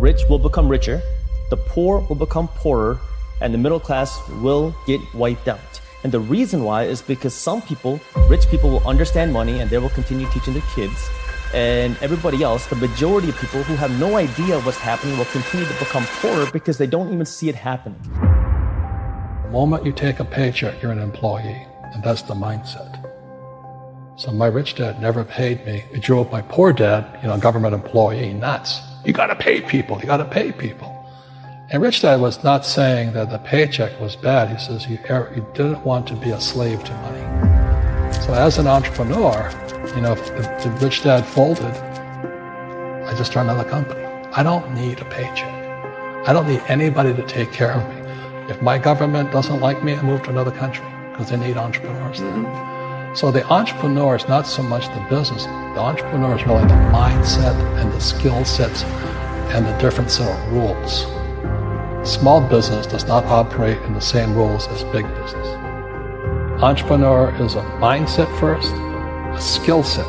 rich will become richer, the poor will become poorer, and the middle class will get wiped out. And the reason why is because some people, rich people, will understand money and they will continue teaching their kids. And everybody else, the majority of people who have no idea what's happening, will continue to become poorer because they don't even see it happening. The moment you take a paycheck, you're an employee, and that's the mindset. So my rich dad never paid me. It drove my poor dad, government employee, nuts. You gotta pay people, you gotta pay people. And Rich Dad was not saying that the paycheck was bad. He says you didn't want to be a slave to money. So as an entrepreneur, if the Rich Dad folded, I just started another company. I don't need a paycheck. I don't need anybody to take care of me. If my government doesn't like me, I move to another country because they need entrepreneurs there. So the entrepreneur is not so much the business. The entrepreneur is really the mindset and the skill sets and the different set of rules. Small business does not operate in the same rules as big business. Entrepreneur is a mindset first, a skill set,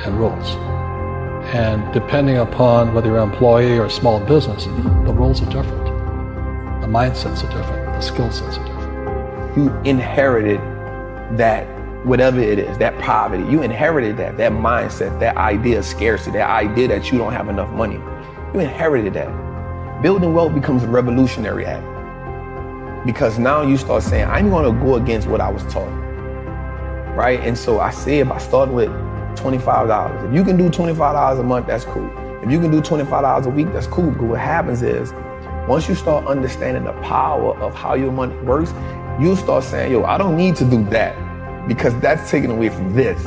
and rules. And depending upon whether you're an employee or a small business, the rules are different. The mindsets are different. The skill sets are different. You inherited that, whatever it is, that poverty. You inherited that mindset, that idea of scarcity, that idea that you don't have enough money. You inherited that. Building wealth becomes a revolutionary act because now you start saying, I'm going to go against what I was taught, right? And so I said, by starting with $25, if you can do $25 a month, that's cool. If you can do $25 a week, that's cool. But what happens is, once you start understanding the power of how your money works, you start saying, I don't need to do that because that's taken away from this.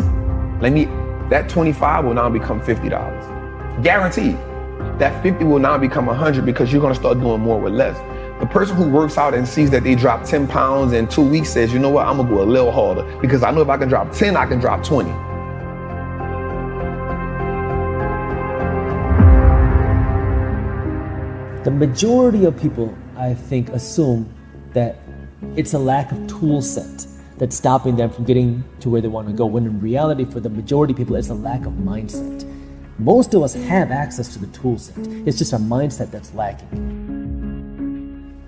That 25 will now become $50. Guaranteed. That 50 will now become 100 because you're going to start doing more with less. The person who works out and sees that they drop 10 pounds in 2 weeks says, you know what, I'm going to go a little harder because I know if I can drop 10, I can drop 20. The majority of people, I think, assume that it's a lack of tool set that's stopping them from getting to where they want to go, when in reality, for the majority of people, it's a lack of mindset. Most of us have access to the tool set. It's just our mindset that's lacking.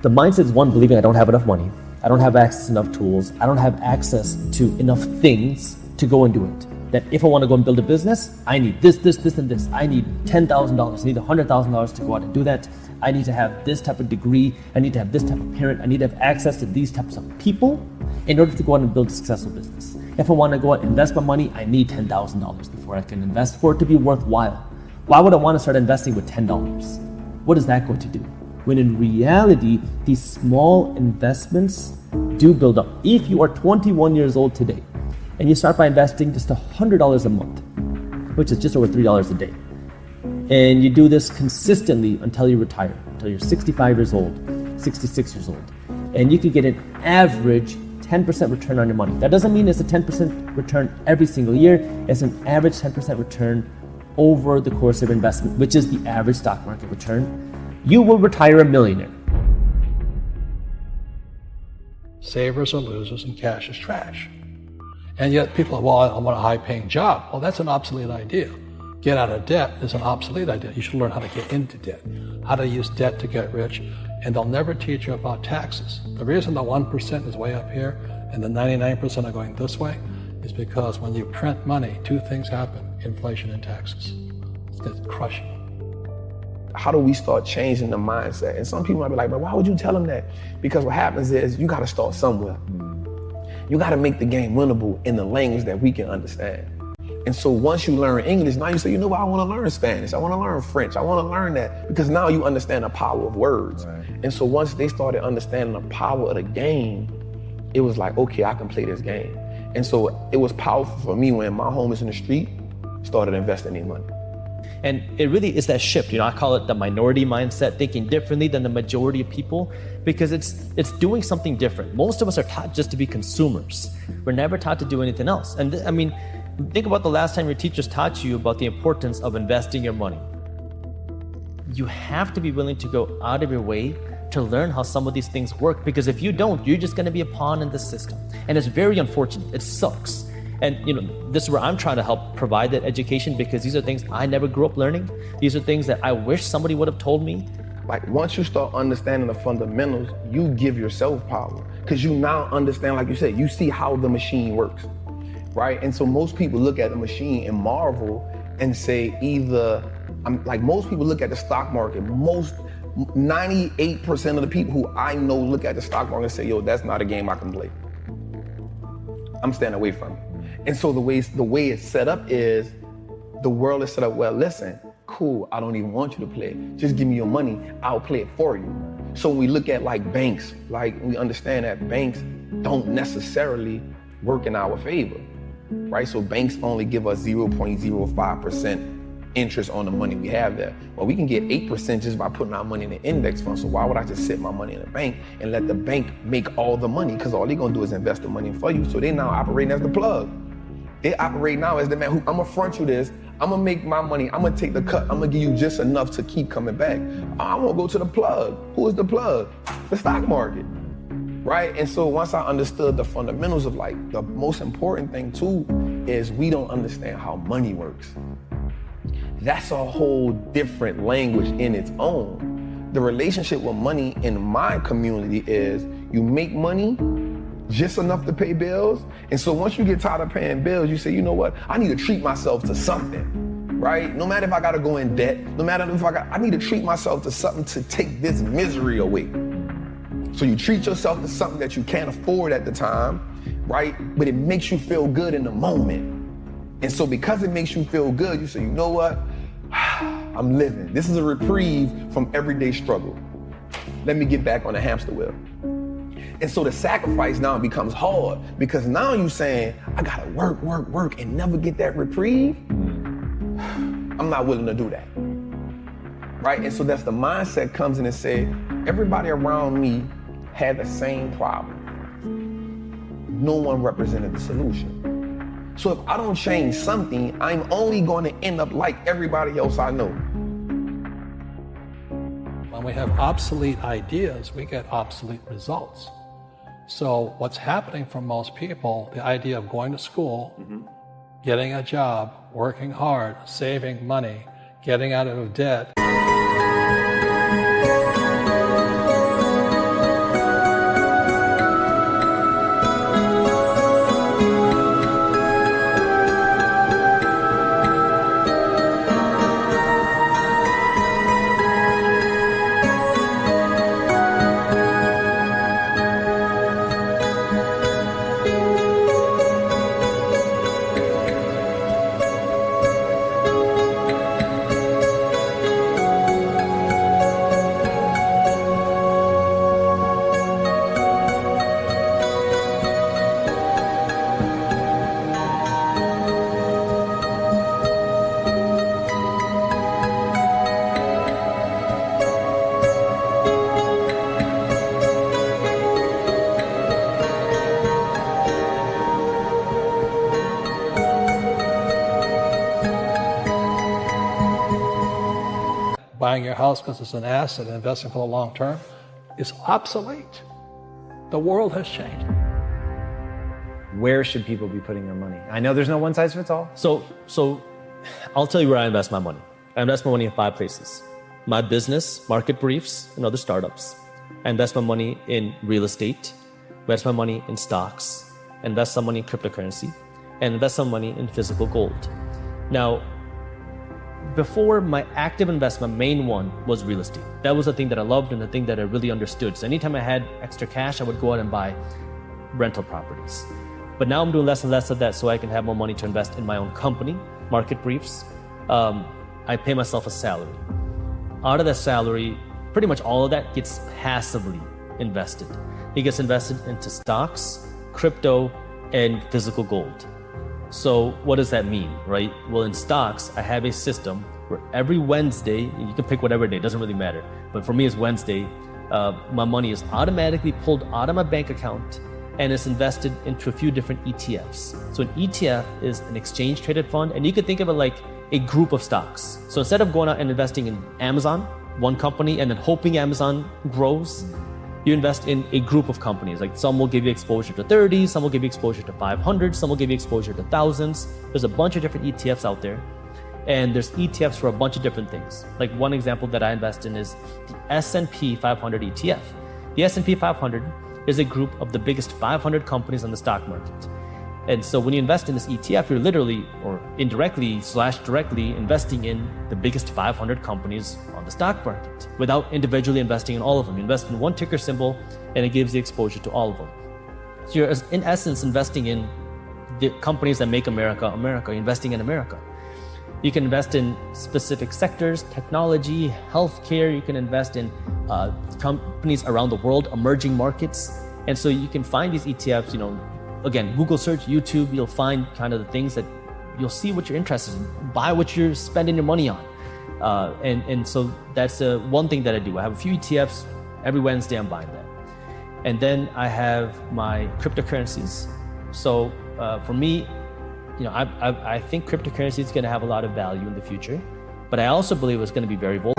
The mindset is one, believing I don't have enough money. I don't have access to enough tools. I don't have access to enough things to go and do it. That if I want to go and build a business, I need this, and this. I need $10,000. I need $100,000 to go out and do that. I need to have this type of degree. I need to have this type of parent. I need to have access to these types of people in order to go out and build a successful business. If I want to go out and invest my money, I need $10,000 before I can invest for it to be worthwhile. Why would I want to start investing with $10? What is that going to do? When in reality, these small investments do build up. If you are 21 years old today and you start by investing just $100 a month, which is just over $3 a day, and you do this consistently until you retire, until you're 65 years old, 66 years old, and you could get an average 10% return on your money. That doesn't mean it's a 10% return every single year. It's an average 10% return over the course of investment, which is the average stock market return. You will retire a millionaire. Savers are losers and cash is trash. And yet people are, I want a high-paying job. Well, that's an obsolete idea. Get out of debt is an obsolete idea. You should learn how to get into debt, how to use debt to get rich, and they'll never teach you about taxes. The reason the 1% is way up here and the 99% are going this way is because when you print money, two things happen: inflation and taxes. It's going to crush you. How do we start changing the mindset? And some people might be like, but why would you tell them that? Because what happens is you got to start somewhere. You got to make the game winnable in the language that we can understand. And so once you learn English, now you say, you know what, I want to learn Spanish. I want to learn French. I want to learn that because now you understand the power of words. Right. And so once they started understanding the power of the game, it was like, okay, I can play this game. And so it was powerful for me when my homies in the street started investing their money. And it really is that shift. I call it the minority mindset, thinking differently than the majority of people, because it's doing something different. Most of us are taught just to be consumers. We're never taught to do anything else. And think about the last time your teachers taught you about the importance of investing your money. You have to be willing to go out of your way to learn how some of these things work, because if you don't, you're just going to be a pawn in the system. And it's very unfortunate. It sucks. And this is where I'm trying to help provide that education, because these are things I never grew up learning. These are things that I wish somebody would have told me. Like once you start understanding the fundamentals, you give yourself power, because you now understand, like you said, you see how the machine works, right? And so most people look at the machine and marvel and say most people look at the stock market, 98% of the people who I know look at the stock market and say, yo, that's not a game I can play. I'm staying away from it. And so the way it's set up is, the world is set up, well, listen, cool, I don't even want you to play. Just give me your money, I'll play it for you. So when we look at like banks, like we understand that banks don't necessarily work in our favor, right? So banks only give us 0.05% interest on the money we have there. Well, we can get 8% just by putting our money in an index fund. So why would I just sit my money in a bank and let the bank make all the money? Because all they're gonna do is invest the money for you. So they now operating as the plug. They operate now as the man who, I'm gonna front you this, I'm gonna make my money, I'm gonna take the cut, I'm gonna give you just enough to keep coming back. I wanna go to the plug. Who is the plug? The stock market, right? And so once I understood the fundamentals of like, the most important thing too is we don't understand how money works. That's a whole different language in its own. The relationship with money in my community is you make money just enough to pay bills. And so once you get tired of paying bills, you say, you know what? I need to treat myself to something, right? No matter if I gotta go in debt, no matter if I need to treat myself to something to take this misery away. So you treat yourself to something that you can't afford at the time, right? But it makes you feel good in the moment. And so because it makes you feel good, you say, you know what? I'm living. This is a reprieve from everyday struggle. Let me get back on the hamster wheel. And so the sacrifice now becomes hard, because now you're saying, I gotta work, and never get that reprieve. I'm not willing to do that, right? And so that's the mindset comes in and say, everybody around me had the same problem. No one represented the solution. So if I don't change something, I'm only going to end up like everybody else I know. When we have obsolete ideas, we get obsolete results. So what's happening for most people, the idea of going to school, getting a job, working hard, saving money, getting out of debt. Buying your house because it's an asset and investing for the long term is obsolete. The world has changed. Where should people be putting their money? I know there's no one size fits all. So I'll tell you where I invest my money. I invest my money in 5 places. My business, market briefs, and other startups. I invest my money in real estate, invest my money in stocks, invest some money in cryptocurrency, and invest some money in physical gold. Now, before, my active investment, main one, was real estate. That was the thing that I loved and the thing that I really understood. So anytime I had extra cash, I would go out and buy rental properties. But now I'm doing less and less of that so I can have more money to invest in my own company, market briefs. I pay myself a salary. Out of that salary, pretty much all of that gets passively invested. It gets invested into stocks, crypto, and physical gold. So what does that mean, right? Well, in stocks, I have a system where every Wednesday, you can pick whatever day, it doesn't really matter. But for me, it's Wednesday. My money is automatically pulled out of my bank account and it's invested into a few different ETFs. So an ETF is an exchange traded fund, and you can think of it like a group of stocks. So instead of going out and investing in Amazon, one company, and then hoping Amazon grows, You invest in a group of companies. Like some will give you exposure to 30, some will give you exposure to 500, some will give you exposure to thousands. There's a bunch of different ETFs out there. And there's ETFs for a bunch of different things. Like one example that I invest in is the S&P 500 ETF. The S&P 500 is a group of the biggest 500 companies on the stock market. And so when you invest in this ETF, you're literally or indirectly / directly investing in the biggest 500 companies on the stock market without individually investing in all of them. You invest in one ticker symbol and it gives you exposure to all of them. So you're in essence investing in the companies that make America, America. You're investing in America. You can invest in specific sectors, technology, healthcare. You can invest in companies around the world, emerging markets. And so you can find these ETFs, you know, again, Google search, YouTube, you'll find kind of the things that you'll see what you're interested in, buy what you're spending your money on. And so that's one thing that I do. I have a few ETFs. Every Wednesday I'm buying that. And then I have my cryptocurrencies. So for me, you know, I think cryptocurrency is going to have a lot of value in the future, but I also believe it's going to be very volatile.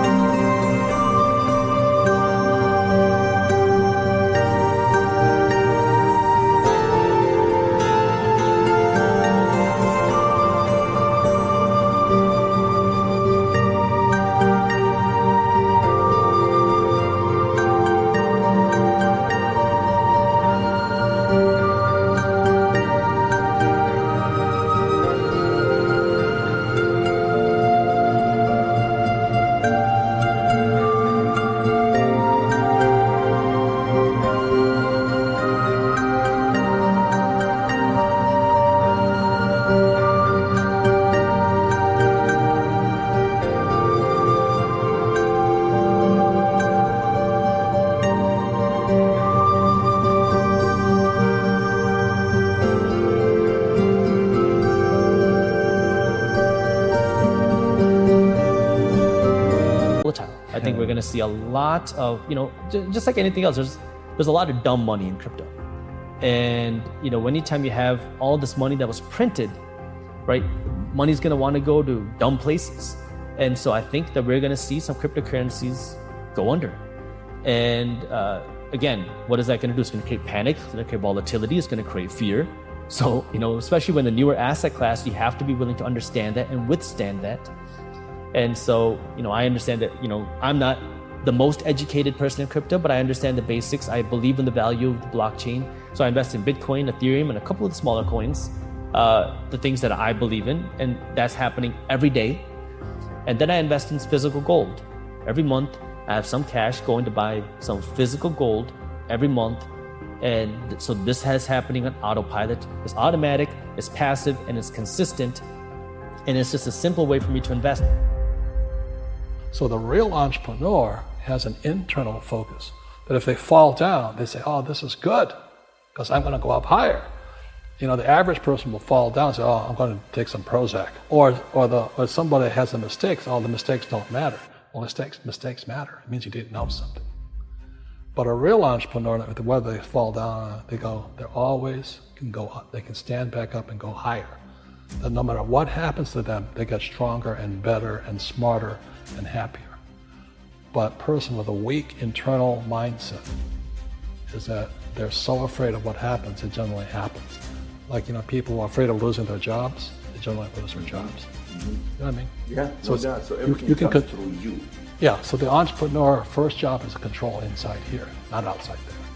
I think we're going to see a lot of, you know, just like anything else, there's a lot of dumb money in crypto. And, you know, anytime you have all this money that was printed, right, money's going to want to go to dumb places. And so I think that we're going to see some cryptocurrencies go under. And again, what is that going to do? It's going to create panic, it's going to create volatility, it's going to create fear. So, you know, especially when the newer asset class, you have to be willing to understand that and withstand that. And so, you know, I understand that, you know, I'm not the most educated person in crypto, but I understand the basics. I believe in the value of the blockchain. So I invest in Bitcoin, Ethereum, and a couple of the smaller coins, the things that I believe in. And that's happening every day. And then I invest in physical gold. Every month, I have some cash going to buy some physical gold every month. And so this has happening on autopilot. It's automatic, it's passive, and it's consistent. And it's just a simple way for me to invest. So the real entrepreneur has an internal focus. That if they fall down, they say, oh, this is good, because I'm going to go up higher. You know, the average person will fall down and say, oh, I'm going to take some Prozac. Or somebody has a mistake, oh, the mistakes don't matter. Well, mistakes matter. It means you didn't know something. But a real entrepreneur, whether they fall down, they always can go up. They can stand back up and go higher. That no matter what happens to them, they get stronger and better and smarter and happier. But a person with a weak internal mindset is that they're so afraid of what happens, it generally happens. Like, you know, people who are afraid of losing their jobs, they generally lose their jobs. Mm-hmm. You know what I mean? Yeah, so everything comes through you. Yeah, so the entrepreneur first job is to control inside here, not outside there.